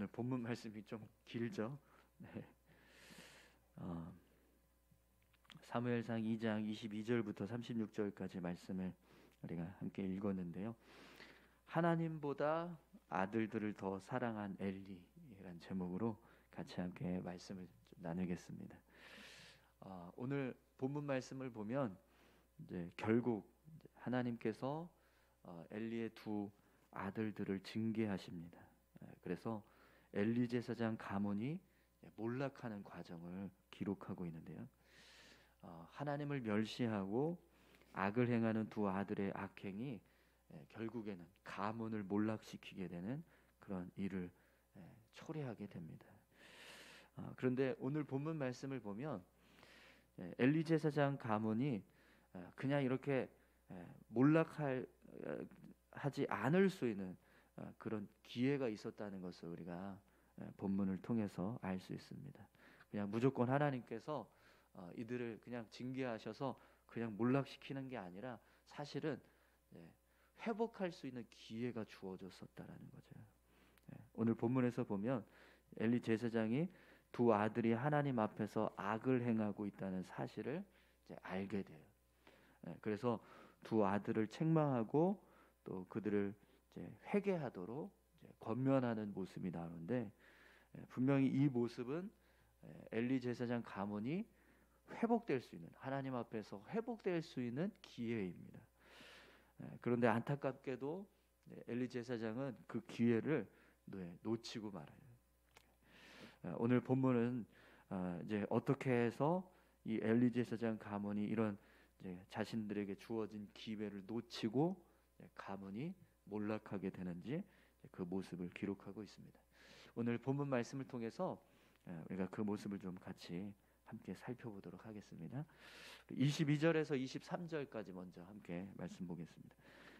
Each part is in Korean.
오늘 본문 말씀이 좀 길죠. 네. 사무엘상 2장 22절부터 36절까지 말씀을 우리가 함께 읽었는데요. 하나님보다 아들들을 더 사랑한 엘리라는 제목으로 같이 함께 말씀을 좀 나누겠습니다. 오늘 본문 말씀을 보면 이제 결국 하나님께서 엘리의 두 아들들을 징계하십니다. 그래서 엘리 제사장 가문이 몰락하는 과정을 기록하고 있는데요. 하나님을 멸시하고 악을 행하는 두 아들의 악행이 결국에는 가문을 몰락시키게 되는 그런 일을 초래하게 됩니다. 그런데 오늘 본문 말씀을 보면 엘리 제사장 가문이 그냥 이렇게 몰락하지 않을 수 있는 그런 기회가 있었다는 것을 우리가 본문을 통해서 알 수 있습니다. 그냥 무조건 하나님께서 이들을 그냥 징계하셔서 그냥 몰락시키는 게 아니라 사실은 회복할 수 있는 기회가 주어졌었다라는 거죠. 오늘 본문에서 보면 엘리 제사장이 두 아들이 하나님 앞에서 악을 행하고 있다는 사실을 이제 알게 돼요. 그래서 두 아들을 책망하고 또 그들을 이제 회개하도록 이제 권면하는 모습이 나오는데, 분명히 이 모습은 엘리 제사장 가문이 회복될 수 있는, 하나님 앞에서 회복될 수 있는 기회입니다. 그런데 안타깝게도 엘리 제사장은 그 기회를 놓치고 말아요. 오늘 본문은 이제 어떻게 해서 이 엘리 제사장 가문이 이런 이제 자신들에게 주어진 기회를 놓치고 가문이 몰락하게 되는지 그 모습을 기록하고 있습니다. 오늘 본문 말씀을 통해서 우리가 그 모습을 좀 같이 함께 살펴보도록 하겠습니다. 22절에서 23절까지 먼저 함께 말씀 보겠습니다.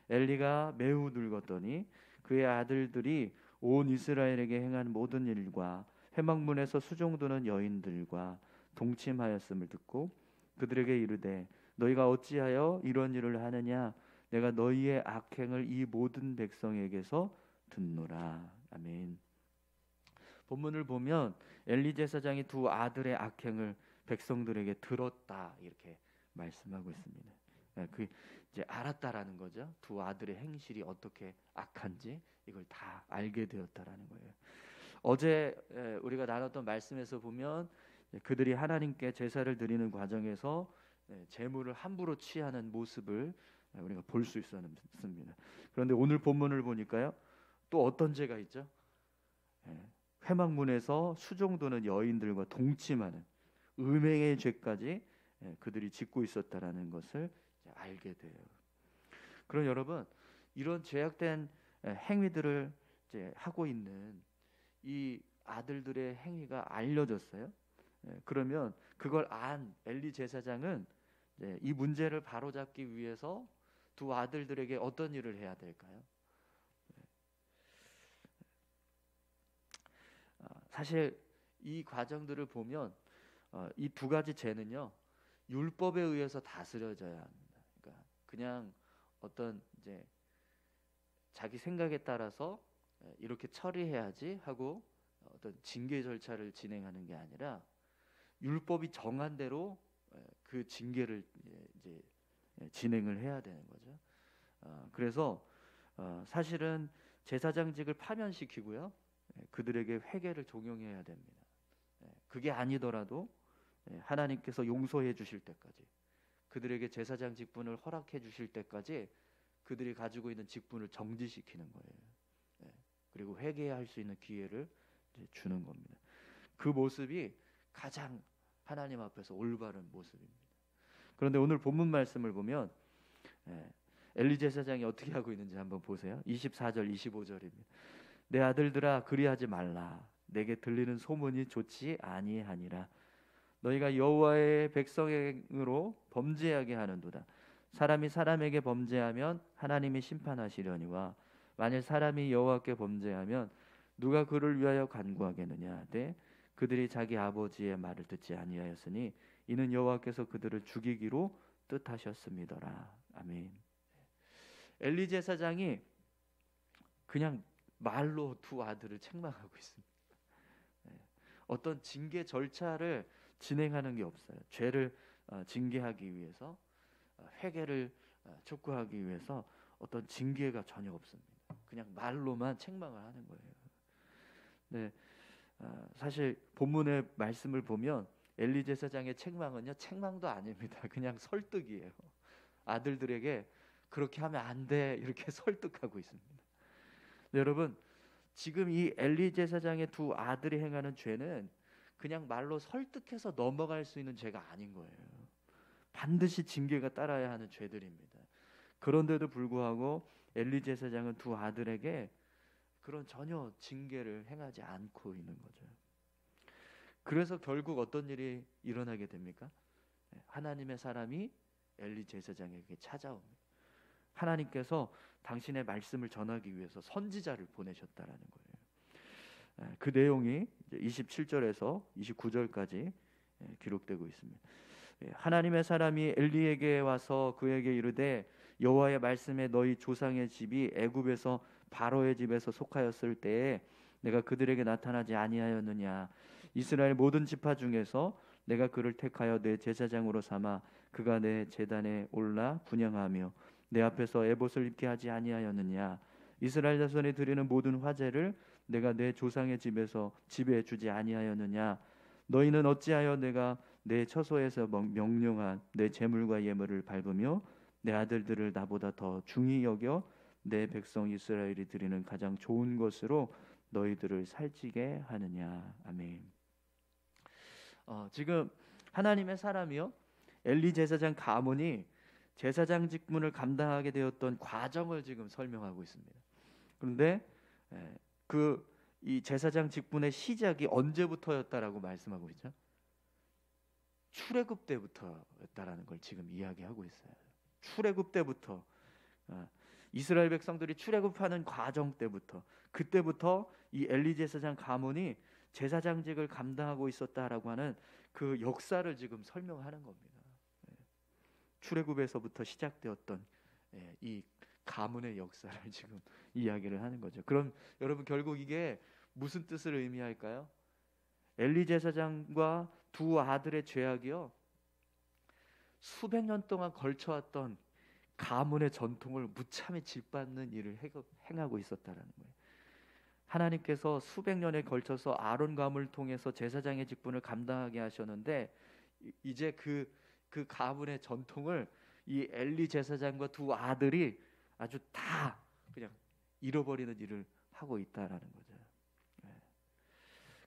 엘리가 매우 늙었더니 그의 아들들이 온 이스라엘에게 행한 모든 일과 회막문에서 수종드는 여인들과 동침하였음을 듣고 그들에게 이르되 너희가 어찌하여 이런 일을 하느냐? 내가 너희의 악행을 이 모든 백성에게서 듣노라. 아멘. 본문을 보면 엘리 제사장이 두 아들의 악행을 백성들에게 들었다 이렇게 말씀하고 있습니다. 그 이제 알았다라는 거죠. 두 아들의 행실이 어떻게 악한지 이걸 다 알게 되었다라는 거예요. 어제 우리가 나눴던 말씀에서 보면 그들이 하나님께 제사를 드리는 과정에서 재물을 함부로 취하는 모습을 우리가 볼 수 있었습니다. 그런데 오늘 본문을 보니까요, 또 어떤 죄가 있죠? 회막문에서 수종드는 여인들과 동침하는 음행의 죄까지 그들이 짓고 있었다라는 것을 알게 돼요. 그럼 여러분, 이런 죄악된 행위들을 이제 하고 있는 이 아들들의 행위가 알려졌어요. 그러면 그걸 안 엘리 제사장은 이 문제를 바로잡기 위해서 두 아들들에게 어떤 일을 해야 될까요? 사실 이 과정들을 보면 이 두 가지 죄는요, 율법에 의해서 다스려져야 합니다. 그러니까 그냥 어떤 이제 자기 생각에 따라서 이렇게 처리해야지 하고 어떤 징계 절차를 진행하는 게 아니라 율법이 정한 대로 그 징계를 이제 진행을 해야 되는 거죠. 그래서 사실은 제사장직을 파면시키고요, 그들에게 회개를 종용해야 됩니다. 그게 아니더라도 하나님께서 용서해 주실 때까지, 그들에게 제사장 직분을 허락해 주실 때까지 그들이 가지고 있는 직분을 정지시키는 거예요. 그리고 회개할 수 있는 기회를 주는 겁니다. 그 모습이 가장 하나님 앞에서 올바른 모습입니다. 그런데 오늘 본문 말씀을 보면 엘리 제사장이 어떻게 하고 있는지 한번 보세요. 24절 25절입니다. 내 아들들아 그리하지 말라. 내게 들리는 소문이 좋지 아니하니라. 너희가 여호와의 백성으로 범죄하게 하는도다. 사람이 사람에게 범죄하면 하나님이 심판하시려니와 만일 사람이 여호와께 범죄하면 누가 그를 위하여 간구하겠느냐 하되 그들이 자기 아버지의 말을 듣지 아니하였으니 이는 여호와께서 그들을 죽이기로 뜻하셨음이더라. 아멘. 엘리 제사장이 그냥 말로 두 아들을 책망하고 있습니다. 어떤 징계 절차를 진행하는 게 없어요. 죄를 징계하기 위해서, 회개를 촉구하기 위해서 어떤 징계가 전혀 없습니다. 그냥 말로만 책망을 하는 거예요. 네, 사실 본문의 말씀을 보면 엘리 제사장의 책망은요, 책망도 아닙니다. 그냥 설득이에요. 아들들에게 그렇게 하면 안 돼, 이렇게 설득하고 있습니다. 네, 여러분, 지금 이 엘리 제사장의 두 아들이 행하는 죄는 그냥 말로 설득해서 넘어갈 수 있는 죄가 아닌 거예요. 반드시 징계가 따라야 하는 죄들입니다. 그런데도 불구하고 엘리 제사장은 두 아들에게 그런 전혀 징계를 행하지 않고 있는 거죠. 그래서 결국 어떤 일이 일어나게 됩니까? 하나님의 사람이 엘리 제사장에게 찾아옵니다. 하나님께서 당신의 말씀을 전하기 위해서 선지자를 보내셨다라는 거예요. 그 내용이 27절에서 29절까지 기록되고 있습니다. 하나님의 사람이 엘리에게 와서 그에게 이르되 여호와의 말씀에 너희 조상의 집이 애굽에서 바로의 집에서 속하였을 때에 내가 그들에게 나타나지 아니하였느냐. 이스라엘 모든 지파 중에서 내가 그를 택하여 내 제사장으로 삼아 그가 내 제단에 올라 분향하며 내 앞에서 에봇을 입게 하지 아니하였느냐. 이스라엘 자손이 드리는 모든 화제를 내가 내 조상의 집에 주지 아니하였느냐. 너희는 어찌하여 내가 내 처소에서 명령한 내 제물과 예물을 밟으며 내 아들들을 나보다 더 중히 여겨 내 백성 이스라엘이 드리는 가장 좋은 것으로 너희들을 살찌게 하느냐. 아멘. 지금 하나님의 사람이요, 엘리 제사장 가문이 제사장 직분을 감당하게 되었던 과정을 지금 설명하고 있습니다. 그런데 이 제사장 직분의 시작이 언제부터였다라고 말씀하고 있죠? 출애굽 때부터였다라는 걸 지금 이야기하고 있어요. 출애굽 때부터, 이스라엘 백성들이 출애굽하는 과정 때부터, 그때부터 이 엘리 제사장 가문이 제사장직을 감당하고 있었다라고 하는 그 역사를 지금 설명하는 겁니다. 출애굽에서부터 시작되었던 이 가문의 역사를 지금 이야기를 하는 거죠. 그럼 여러분, 결국 이게 무슨 뜻을 의미할까요? 엘리 제사장과 두 아들의 죄악이요, 수백 년 동안 걸쳐왔던 가문의 전통을 무참히 짓밟는 일을 행하고 있었다라는 거예요. 하나님께서 수백 년에 걸쳐서 아론 가문을 통해서 제사장의 직분을 감당하게 하셨는데, 이제 그 가문의 전통을 이 엘리 제사장과 두 아들이 아주 다 그냥 잃어버리는 일을 하고 있다라는 거죠.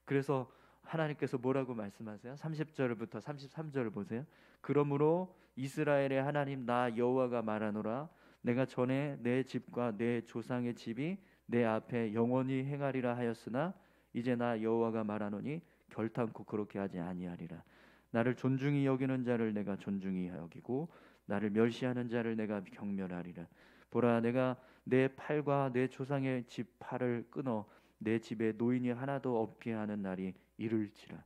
그래서 하나님께서 뭐라고 말씀하세요? 30절부터 33절을 보세요. 그러므로 이스라엘의 하나님 나 여호와가 말하노라. 내가 전에 내 집과 내 조상의 집이 내 앞에 영원히 행하리라 하였으나 이제 나 여호와가 말하노니 결탄코 그렇게 하지 아니하리라. 나를 존중히 여기는 자를 내가 존중히 여기고 나를 멸시하는 자를 내가 경멸하리라. 보라, 내가 내 팔과 내 조상의 집 팔을 끊어 내 집에 노인이 하나도 없게 하는 날이 이를지라.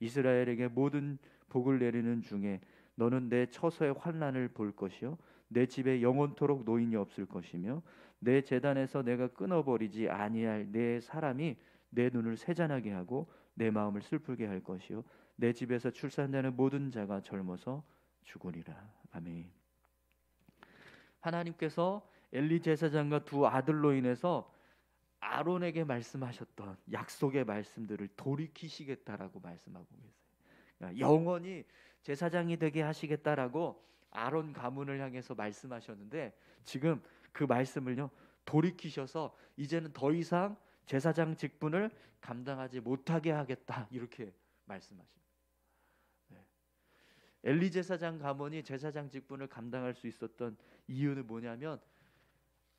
이스라엘에게 모든 복을 내리는 중에 너는 내 처소의 환난을 볼 것이요 내 집에 영원토록 노인이 없을 것이며 내 제단에서 내가 끊어버리지 아니할 내 사람이 내 눈을 세잔하게 하고 내 마음을 슬프게 할 것이요 내 집에서 출산되는 모든 자가 젊어서 죽으리라. 아멘. 하나님께서 엘리 제사장과 두 아들로 인해서 아론에게 말씀하셨던 약속의 말씀들을 돌이키시겠다라고 말씀하고 계세요. 그러니까 영원히 제사장이 되게 하시겠다라고 아론 가문을 향해서 말씀하셨는데, 지금 그 말씀을요 돌이키셔서 이제는 더 이상 제사장 직분을 감당하지 못하게 하겠다, 이렇게 말씀하십니다. 엘리 제사장 가문이 제사장 직분을 감당할 수 있었던 이유는 뭐냐면,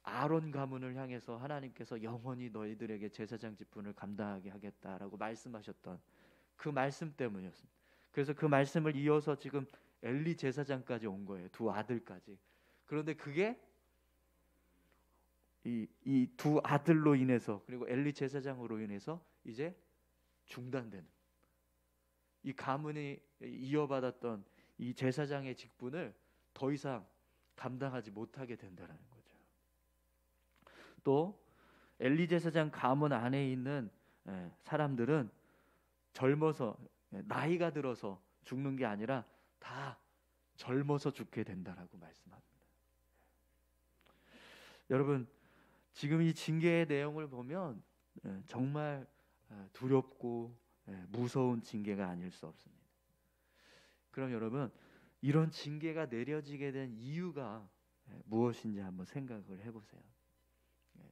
아론 가문을 향해서 하나님께서 영원히 너희들에게 제사장 직분을 감당하게 하겠다라고 말씀하셨던 그 말씀 때문이었습니다. 그래서 그 말씀을 이어서 지금 엘리 제사장까지 온 거예요. 두 아들까지. 그런데 그게 이 두 아들로 인해서, 그리고 엘리 제사장으로 인해서 이제 중단되는, 이 가문이 이어받았던 이 제사장의 직분을 더 이상 감당하지 못하게 된다는 거죠. 또 엘리 제사장 가문 안에 있는 사람들은 젊어서 나이가 들어서 죽는 게 아니라 다 젊어서 죽게 된다라고 말씀합니다. 여러분, 지금 이 징계의 내용을 보면 정말 두렵고 무서운 징계가 아닐 수 없습니다. 그럼 여러분, 이런 징계가 내려지게 된 이유가 무엇인지 한번 생각을 해보세요.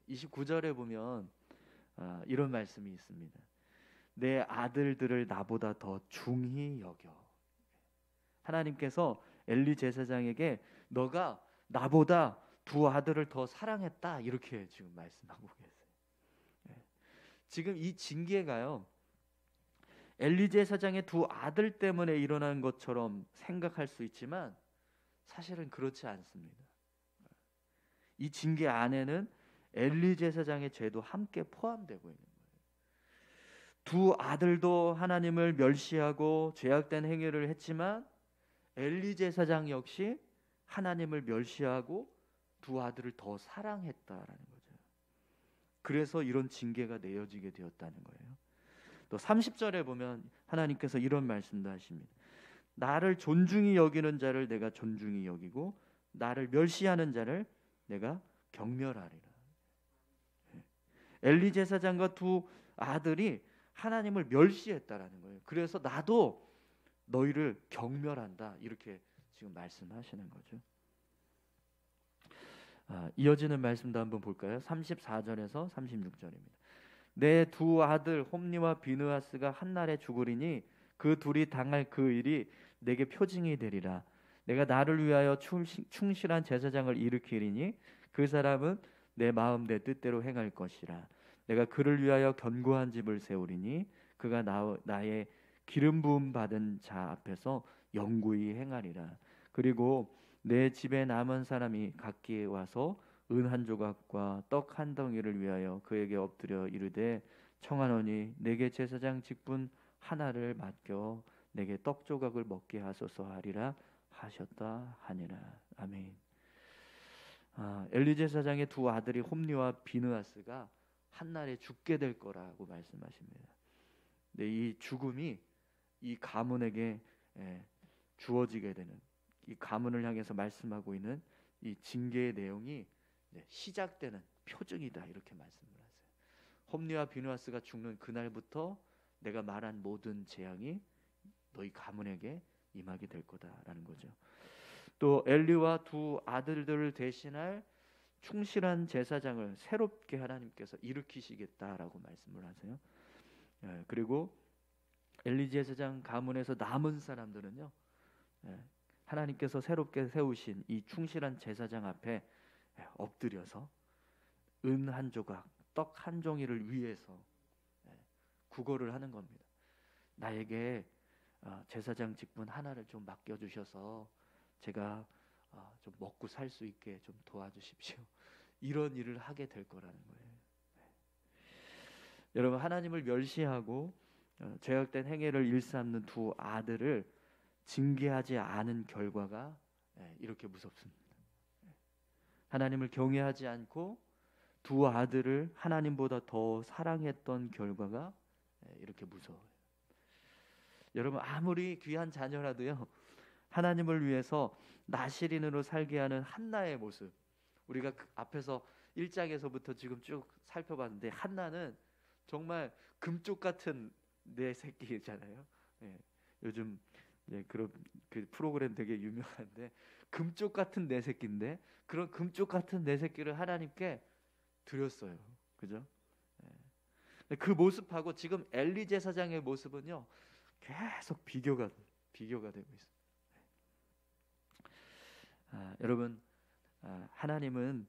29절에 보면 이런 말씀이 있습니다. 내 아들들을 나보다 더 중히 여겨. 하나님께서 엘리 제사장에게 너가 나보다 두 아들을 더 사랑했다, 이렇게 지금 말씀하고 계세요. 지금 이 징계가요, 엘리 제사장의 두 아들 때문에 일어난 것처럼 생각할 수 있지만 사실은 그렇지 않습니다. 이 징계 안에는 엘리 제사장의 죄도 함께 포함되고 있는 거예요. 두 아들도 하나님을 멸시하고 죄악된 행위를 했지만 엘리 제사장 역시 하나님을 멸시하고 두 아들을 더 사랑했다라는 거죠. 그래서 이런 징계가 내어지게 되었다는 거예요. 또 30절에 보면 하나님께서 이런 말씀도 하십니다. 나를 존중히 여기는 자를 내가 존중히 여기고 나를 멸시하는 자를 내가 경멸하리라. 엘리 제사장과 두 아들이 하나님을 멸시했다라는 거예요. 그래서 나도 너희를 경멸한다, 이렇게 지금 말씀하시는 거죠. 이어지는 말씀도 한번 볼까요? 34절에서 36절입니다. 내 두 아들 홈니와 비느하스가 한날에 죽으리니 그 둘이 당할 그 일이 내게 표징이 되리라. 내가 나를 위하여 충실한 제사장을 일으키리니 그 사람은 내 마음 내 뜻대로 행할 것이라. 내가 그를 위하여 견고한 집을 세우리니 그가 나의 기름 부음 받은 자 앞에서 영구히 행하리라. 그리고 내 집에 남은 사람이 각기 와서 은 한 조각과 떡 한 덩이를 위하여 그에게 엎드려 이르되 청하노니 내게 제사장 직분 하나를 맡겨 내게 떡 조각을 먹게 하소서 하리라 하셨다 하니라. 아멘. 엘리 제사장의 두 아들이 홈니와 비느하스가 한날에 죽게 될 거라고 말씀하십니다. 근데 이 죽음이 이 가문에게 주어지게 되는, 이 가문을 향해서 말씀하고 있는 이 징계의 내용이 시작되는 표징이다, 이렇게 말씀을 하세요. 홈니와 비느하스가 죽는 그날부터 내가 말한 모든 재앙이 너희 가문에게 임하게 될 거다라는 거죠. 또 엘리와 두 아들들을 대신할 충실한 제사장을 새롭게 하나님께서 일으키시겠다라고 말씀을 하세요. 그리고 엘리 제사장 가문에서 남은 사람들은요, 하나님께서 새롭게 세우신 이 충실한 제사장 앞에 엎드려서 은 한 조각, 떡 한 종이를 위해서 구걸을 하는 겁니다. 나에게 제사장 직분 하나를 좀 맡겨주셔서 제가 좀 먹고 살 수 있게 좀 도와주십시오. 이런 일을 하게 될 거라는 거예요. 여러분, 하나님을 멸시하고 죄악된 행위를 일삼는 두 아들을 징계하지 않은 결과가 이렇게 무섭습니다. 하나님을 경외하지 않고 두 아들을 하나님보다 더 사랑했던 결과가 이렇게 무서워요. 여러분, 아무리 귀한 자녀라도요, 하나님을 위해서 나시린으로 살게 하는 한나의 모습, 우리가 앞에서 1장에서부터 지금 쭉 살펴봤는데 한나는 정말 금쪽 같은 내 새끼잖아요. 요즘 그런 그 프로그램 되게 유명한데, 금쪽 같은 내 새끼인데 그런 금쪽 같은 내 새끼를 하나님께 드렸어요. 그죠? 그 모습하고 지금 엘리 제사장의 모습은요, 계속 비교가 되고 있어요. 여러분, 하나님은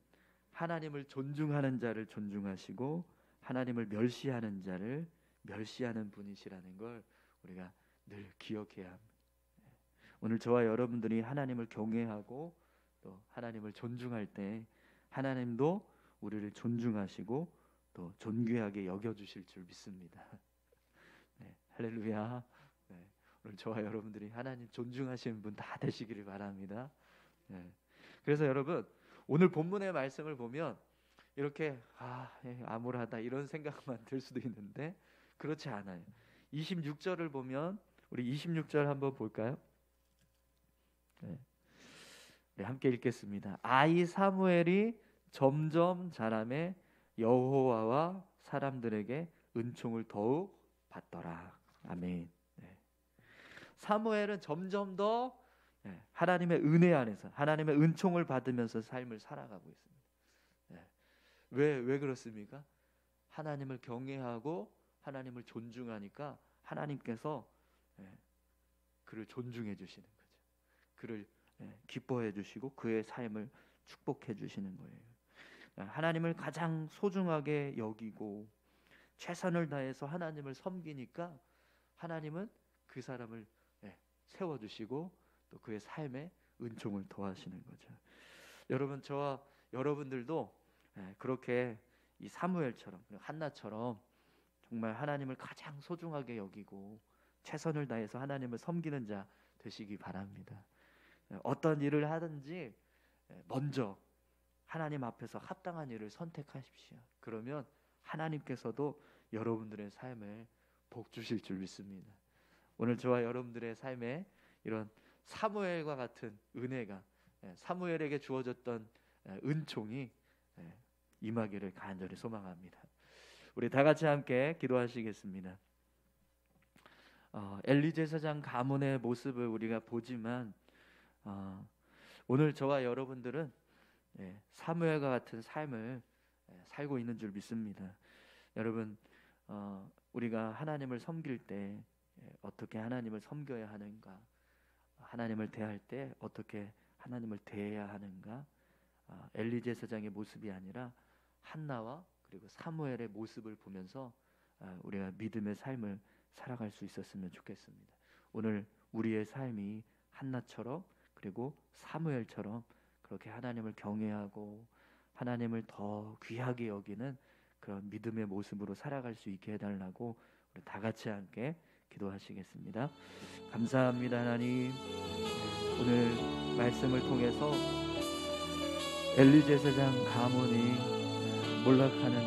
하나님을 존중하는 자를 존중하시고 하나님을 멸시하는 자를 멸시하는 분이시라는 걸 우리가 늘 기억해야 합니다. 오늘 저와 여러분들이 하나님을 경외하고 또 하나님을 존중할 때 하나님도 우리를 존중하시고 또 존귀하게 여겨주실 줄 믿습니다. 할렐루야. 오늘 저와 여러분들이 하나님 존중하시는 분 다 되시기를 바랍니다. 그래서 여러분, 오늘 본문의 말씀을 보면 이렇게 암울하다 이런 생각만 들 수도 있는데 그렇지 않아요. 26절을 보면 우리 26절 한번 볼까요? 네. 네, 함께 읽겠습니다. 아이 사무엘이 점점 자라매 여호와와 사람들에게 은총을 더욱 받더라. 아멘. 네. 사무엘은 점점 더 하나님의 은혜 안에서 하나님의 은총을 받으면서 삶을 살아가고 있습니다. 왜 그렇습니까? 하나님을 경외하고 하나님을 존중하니까 하나님께서 그를 존중해 주시는 거죠. 그를 기뻐해 주시고 그의 삶을 축복해 주시는 거예요. 하나님을 가장 소중하게 여기고 최선을 다해서 하나님을 섬기니까 하나님은 그 사람을 세워주시고 또 그의 삶에 은총을 더하시는 거죠. 여러분, 저와 여러분들도 그렇게 이 사무엘처럼 한나처럼 정말 하나님을 가장 소중하게 여기고 최선을 다해서 하나님을 섬기는 자 되시기 바랍니다. 어떤 일을 하든지 먼저 하나님 앞에서 합당한 일을 선택하십시오. 그러면 하나님께서도 여러분들의 삶에 복 주실 줄 믿습니다. 오늘 저와 여러분들의 삶에 이런 사무엘과 같은 은혜가 사무엘에게 주어졌던 은총이 임하기를 간절히 소망합니다. 우리 다 같이 함께 기도하시겠습니다. 엘리 제사장 가문의 모습을 우리가 보지만 오늘 저와 여러분들은 사무엘과 같은 삶을 살고 있는 줄 믿습니다. 여러분, 우리가 하나님을 섬길 때 어떻게 하나님을 섬겨야 하는가, 하나님을 대할 때 어떻게 하나님을 대해야 하는가, 엘리 제사장의 모습이 아니라 한나와 그리고 사무엘의 모습을 보면서 우리가 믿음의 삶을 살아갈 수 있었으면 좋겠습니다. 오늘 우리의 삶이 한나처럼 그리고 사무엘처럼 그렇게 하나님을 경외하고 하나님을 더 귀하게 여기는 그런 믿음의 모습으로 살아갈 수 있게 해달라고 우리 다 같이 함께 기도하시겠습니다. 감사합니다. 하나님, 오늘 말씀을 통해서 엘리 제사장 가문이 몰락하는